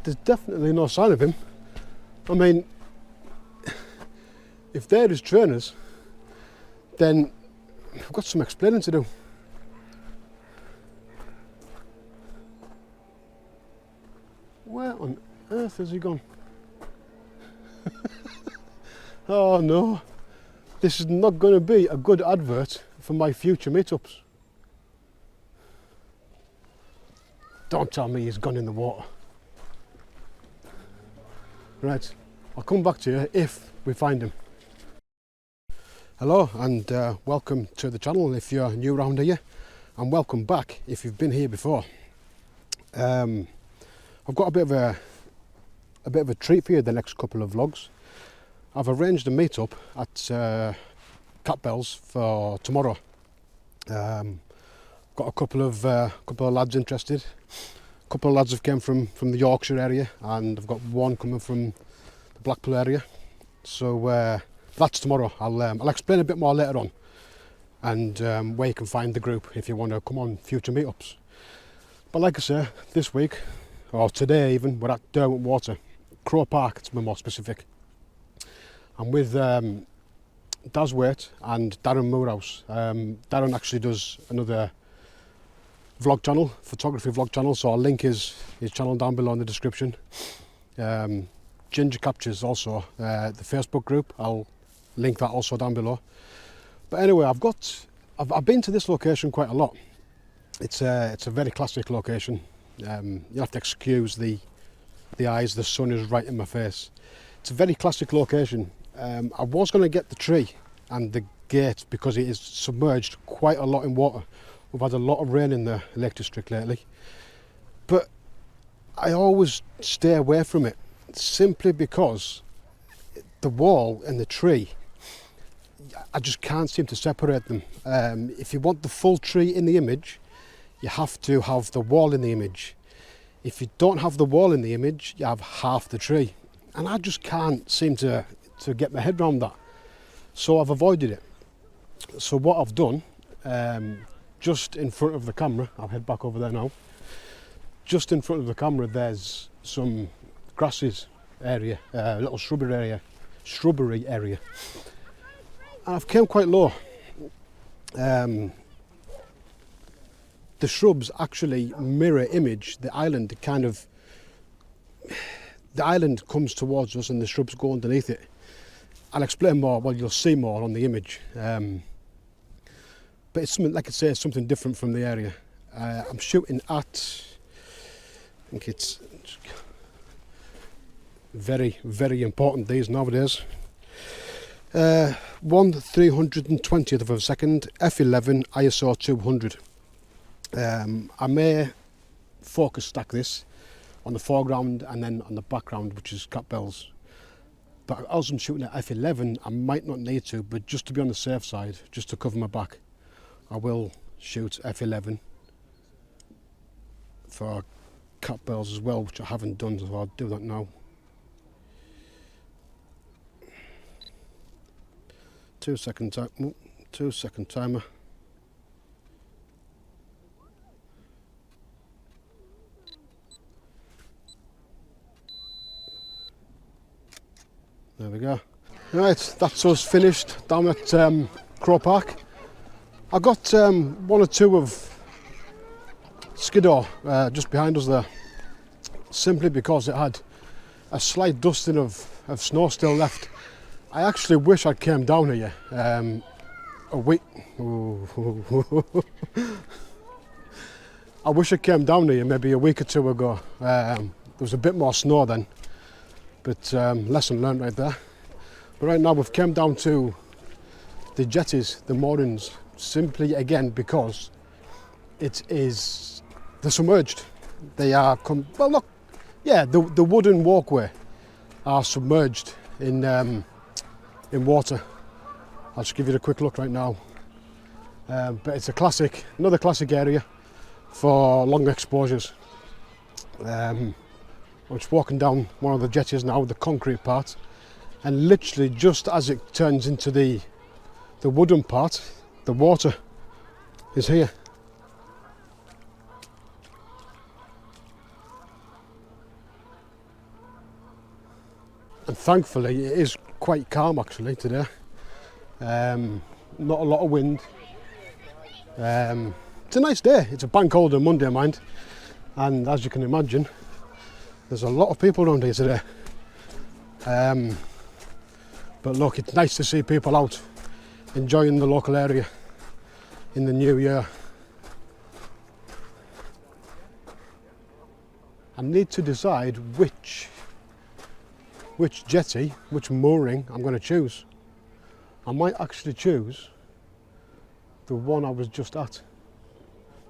there's definitely no sign of him. I mean, if they're his trainers, then I've got some explaining to do. Where on earth has he gone? Oh no, this is not going to be a good advert for my future meetups. Don't tell me he's gone in the water. Right, I'll come back to you if we find him. Hello and welcome to the channel if you're new around here, and welcome back if you've been here before. I've got a bit of a treat for you the next couple of vlogs. I've arranged a meet-up at Catbells for tomorrow. Got a couple of lads interested. A couple of lads have come from the Yorkshire area, and I've got one coming from the Blackpool area. So that's tomorrow. I'll explain a bit more later on, and where you can find the group if you want to come on future meetups. But like I say, this week, or today even, we're at Derwent Water, Crow Park to be more specific. I'm with Daz Waite and Darren Moorhouse. Darren actually does another vlog channel, photography vlog channel, so I'll link his channel down below in the description. Ginger Captures also, the Facebook group, I'll link that also down below. But anyway, I've been to this location quite a lot. It's a very classic location. You'll have to excuse the eyes, the sun is right in my face. It's a very classic location. I was going to get the tree and the gate because it is submerged quite a lot in water. We've had a lot of rain in the Lake District lately. But I always stay away from it simply because the wall and the tree, I just can't seem to separate them. If you want the full tree in the image, you have to have the wall in the image. If you don't have the wall in the image, you have half the tree. And I just can't seem to get my head around that. So I've avoided it. So what I've done, just in front of the camera, I'll head back over there now. Just in front of the camera, there's some grasses area, a little shrubbery area. And I've came quite low. The shrubs actually mirror image the island. The island comes towards us and the shrubs go underneath it. I'll explain more, well, you'll see more on the image. But it's something, like I say, it's something different from the area. I'm shooting at, I think it's very, very important these nowadays. 1/320th of a second, f11, ISO 200. I may focus stack this on the foreground and then on the background, which is Catbells. But as I'm shooting at f11, I might not need to, but just to be on the safe side, just to cover my back, I will shoot f11 for Catbells as well, which I haven't done, so I'll do that now. 2 second time, 2 second timer. There we go. Right, that's us finished down at Crow Park. I got one or two of Skiddaw just behind us there, simply because it had a slight dusting of snow still left. I actually wish I'd came down here a week. I wish I came down here maybe a week or two ago. There was a bit more snow then. But lesson learned right there. But right now we've come down to the jetties, the moorings, simply again because they're submerged. They are, well look, yeah, the wooden walkway are submerged in water. I'll just give you a quick look right now. But it's another classic area for long exposures. I'm just walking down one of the jetties now, the concrete part, and literally just as it turns into the wooden part, the water is here. and thankfully it is quite calm actually today. Not a lot of wind. It's a nice day. It's a bank holiday Monday, mind, and as you can imagine, there's a lot of people around here today. But look, it's nice to see people out enjoying the local area in the new year. I need to decide which jetty, which mooring I'm going to choose. I might actually choose the one I was just at,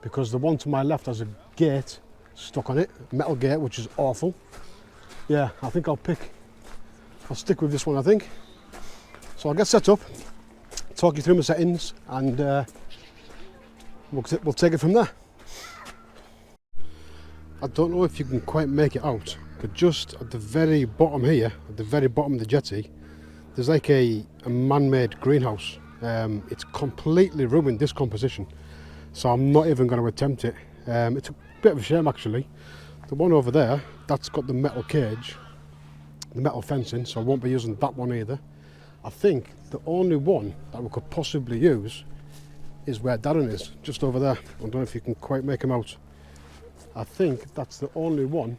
because the one to my left has a gate stuck on it, a metal gate, which is awful. Yeah, I think I'll stick with this one, I think. So I'll get set up, talk you through my settings, and we'll take it from there. I don't know if you can quite make it out, but just at the very bottom here, at the very bottom of the jetty, there's like a man-made greenhouse. It's completely ruined this composition, so I'm not even going to attempt it. It's a bit of a shame actually. The one over there, that's got the metal cage, the metal fencing, so I won't be using that one either. I think the only one that we could possibly use is where Darren is, just over there. I don't know if you can quite make him out. I think that's the only one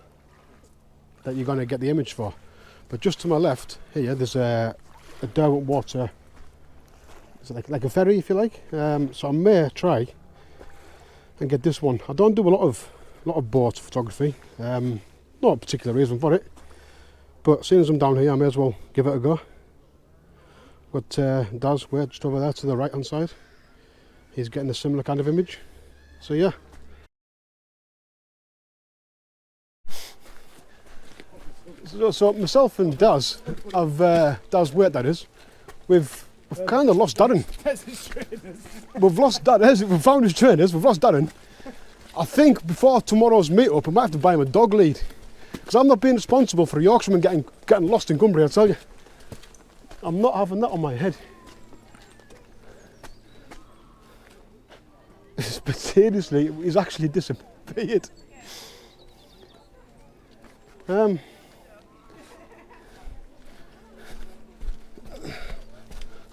that you're going to get the image for. But just to my left here, there's a Derwent water, is it like a ferry if you like? So I may try and get this one. I don't do a lot of boat photography, not a particular reason for it, but as soon as I'm down here I may as well give it a go. But Daz, we're just over there to the right hand side, he's getting a similar kind of image, so yeah. So myself and Daz Daz's weight, that is, we've kind of lost Darren. We've lost Darren. We've found his trainers. We've lost Darren. I think before tomorrow's meet-up, I might have to buy him a dog lead, because I'm not being responsible for a Yorkshireman getting lost in Cumbria. I tell you, I'm not having that on my head. But seriously, he's actually disappeared.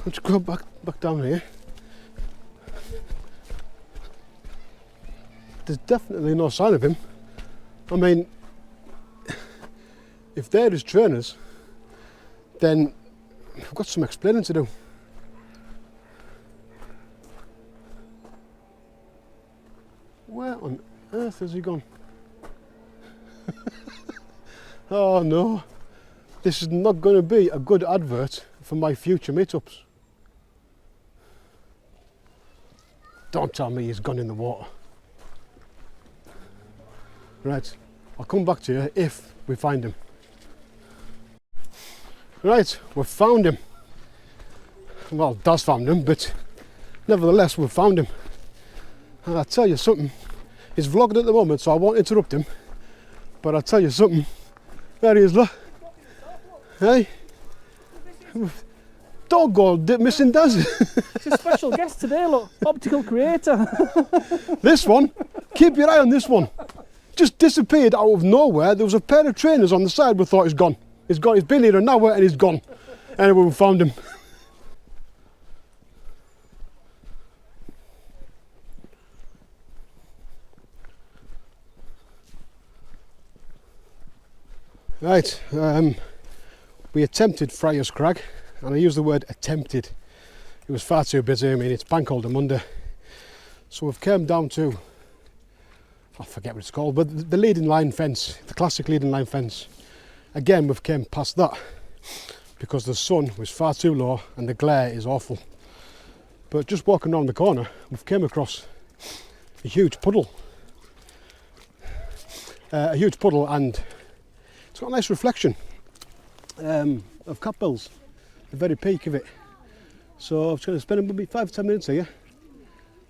Let's go back down here. There's definitely no sign of him. I mean, if they're his trainers, then we've got some explaining to do. Where on earth has he gone? Oh no, this is not going to be a good advert for my future meetups. Don't tell me he's gone in the water. Right, I'll come back to you if we find him. Right, we've found him. Well, Daz found him, but nevertheless we've found him. And I'll tell you something, he's vlogging at the moment, so I won't interrupt him, but I'll tell you something. There he is, look. Hey? Don't go missing, Daz. It's a special guest today, look. Optical creator. This one, keep your eye on this one. Just disappeared out of nowhere. There was a pair of trainers on the side. We thought he's gone. He's gone. He's been here an hour and he's gone. Anyway, we found him. Right, we attempted Friars Crag, and I use the word attempted. It was far too busy. I mean, it's bank holiday Monday, so we've come down to, I forget what it's called, but the leading line fence, the classic leading line fence. Again, we've came past that because the sun was far too low and the glare is awful. But just walking around the corner, we've came across a huge puddle. And it's got a nice reflection of Capbells, the very peak of it. So I'm just going to spend maybe 5 or 10 minutes here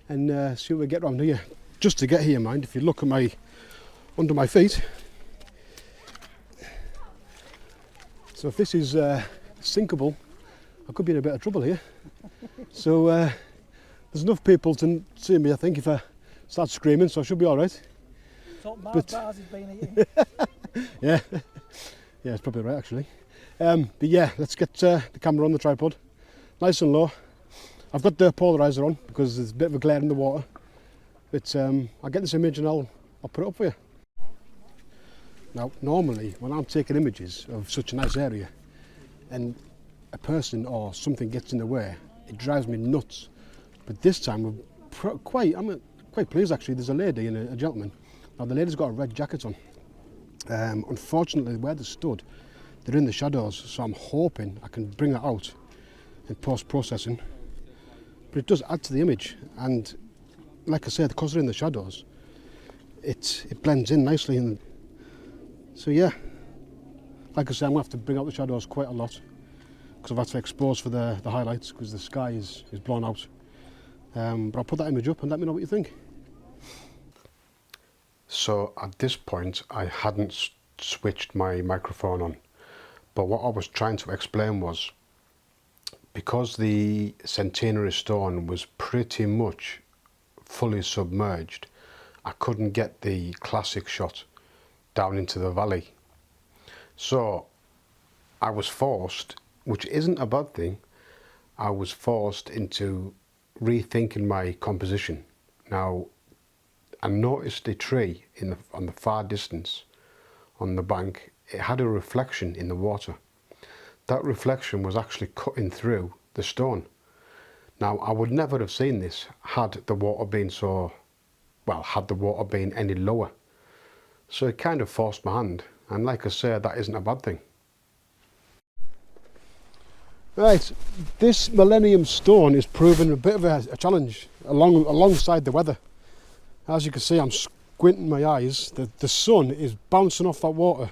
and see what we get around here. Just to get here, mind, if you look at under my feet. So if this is sinkable, I could be in a bit of trouble here. So there's enough people to see me, I think, if I start screaming, so I should be all right. Top bars has been here. Yeah, yeah, it's probably right actually. But yeah, let's get the camera on the tripod, nice and low. I've got the polarizer on because there's a bit of a glare in the water. But I'll get this image and I'll put it up for you. Now, normally when I'm taking images of such a nice area and a person or something gets in the way, it drives me nuts. But this time I'm quite pleased actually. There's a lady and a gentleman. Now the lady's got a red jacket on. Unfortunately, where they stood, they're in the shadows, so I'm hoping I can bring that out in post-processing. But it does add to the image, and like I said, because they're in the shadows, it blends in nicely. And so yeah, like I said, I'm going to have to bring out the shadows quite a lot because I've had to expose for the highlights because the sky is blown out. But I'll put that image up and let me know what you think. So at this point I hadn't switched my microphone on, but what I was trying to explain was, because the centenary stone was pretty much fully submerged, I couldn't get the classic shot down into the valley. So I was forced, which isn't a bad thing, I was forced into rethinking my composition. Now, I noticed a tree on the far distance on the bank. It had a reflection in the water. That reflection was actually cutting through the stone. Now, I would never have seen this had the water been had the water been any lower. So it kind of forced my hand, and like I say, that isn't a bad thing. Right, this Millennium Stone is proving a bit of a challenge alongside the weather. As you can see, I'm squinting my eyes. The sun is bouncing off that water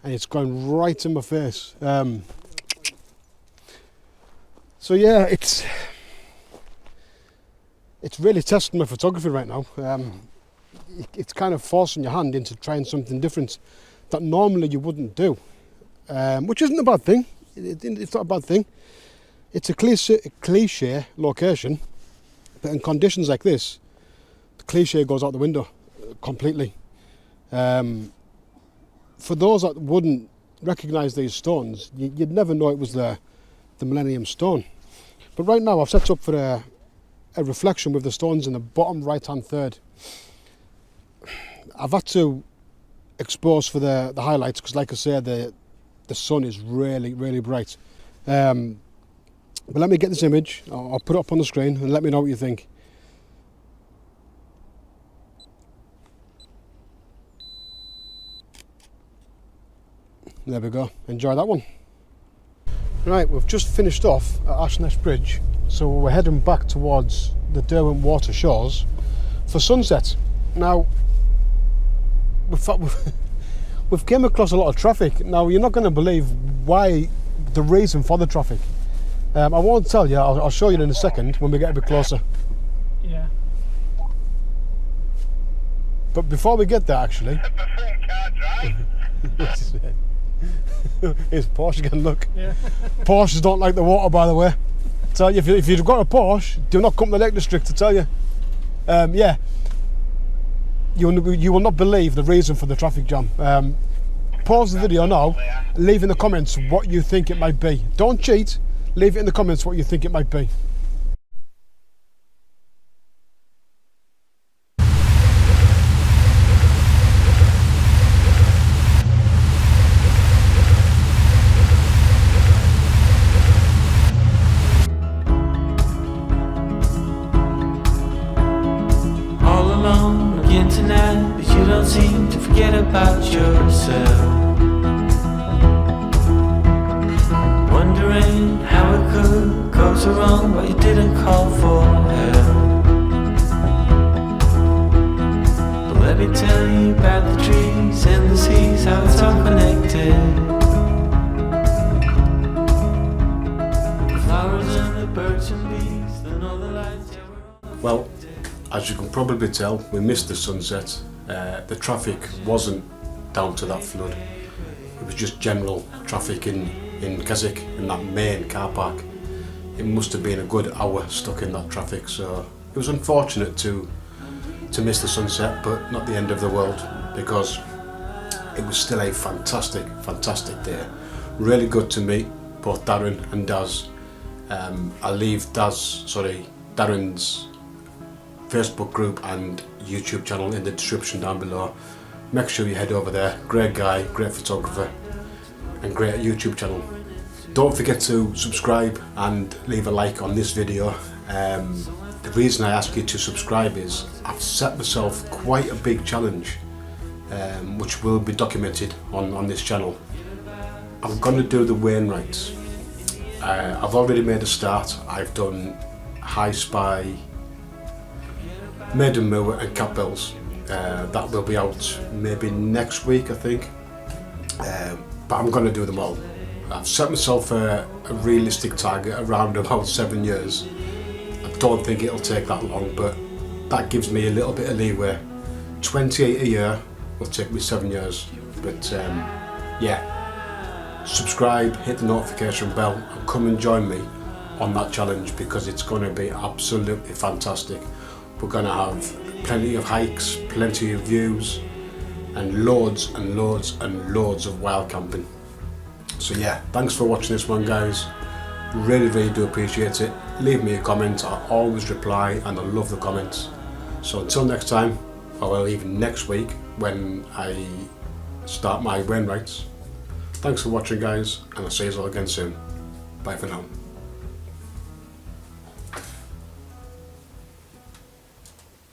and it's going right in my face. So yeah, it's really testing my photography right now. It's kind of forcing your hand into trying something different that normally you wouldn't do, which isn't a bad thing. It's not a bad thing. It's a cliche location, but in conditions like this, the cliche goes out the window completely. For those that wouldn't recognise these stones, you'd never know it was the Millennium Stone. But right now I've set up for a reflection with the stones in the bottom right hand third. I've had to expose for the highlights because, like I say, the sun is really bright. But let me get this image, I'll put it up on the screen and let me know what you think. There we go, enjoy that one. Right, we've just finished off at Ashness Bridge, so we're heading back towards the Derwent water shores for sunset. Now, we've came across a lot of traffic. Now, you're not going to believe the reason for the traffic. I won't tell you, I'll show you in a second when we get a bit closer. Yeah. But before we get there, actually... Here's Porsche again, look. Yeah. Porsches don't like the water, by the way. Tell you, if you've got a Porsche, do not come to the Lake District, to tell you. Yeah. You will not believe the reason for the traffic jam. Pause the video now, leave in the comments what you think it might be. Don't cheat, leave it in the comments what you think it might be. All alone again tonight, but you don't seem to forget about yourself. Wondering how it could go so wrong, but you didn't call for help. But let me tell you about the trees and the seas, how it's all connected. The flowers and the birds and bees, then all the lights, yeah, we're all... Well, as you can probably tell, we missed the sunset. The traffic wasn't down to that flood. It was just general traffic in Keswick, in that main car park. It must have been a good hour stuck in that traffic, so it was unfortunate to miss the sunset, but not the end of the world, because it was still a fantastic day. Really good to meet both Darren and Daz. I'll leave Darren's Facebook group and YouTube channel in the description down below. Make sure you head over there. Great guy, great photographer, and great YouTube channel. Don't forget to subscribe and leave a like on this video. The reason I ask you to subscribe is I've set myself quite a big challenge, which will be documented on this channel. I'm going to do the Wainwrights. I've already made a start. I've done High Spy, Maiden Moor and Cat Bells. That will be out maybe next week, I think. But I'm going to do them all. I've set myself a realistic target around about 7 years. I don't think it'll take that long, but that gives me a little bit of leeway. 28 a year will take me 7 years. But yeah, subscribe, hit the notification bell, and come and join me on that challenge, because it's going to be absolutely fantastic. We're going to have plenty of hikes, plenty of views, and loads and loads and loads of wild camping. So yeah, thanks for watching this one, guys. Really do appreciate it. Leave me a comment. I always reply and I love the comments. So until next time, or well, even next week when I start my Wainwrights. Thanks for watching, guys, and I'll see you all again soon. Bye for now.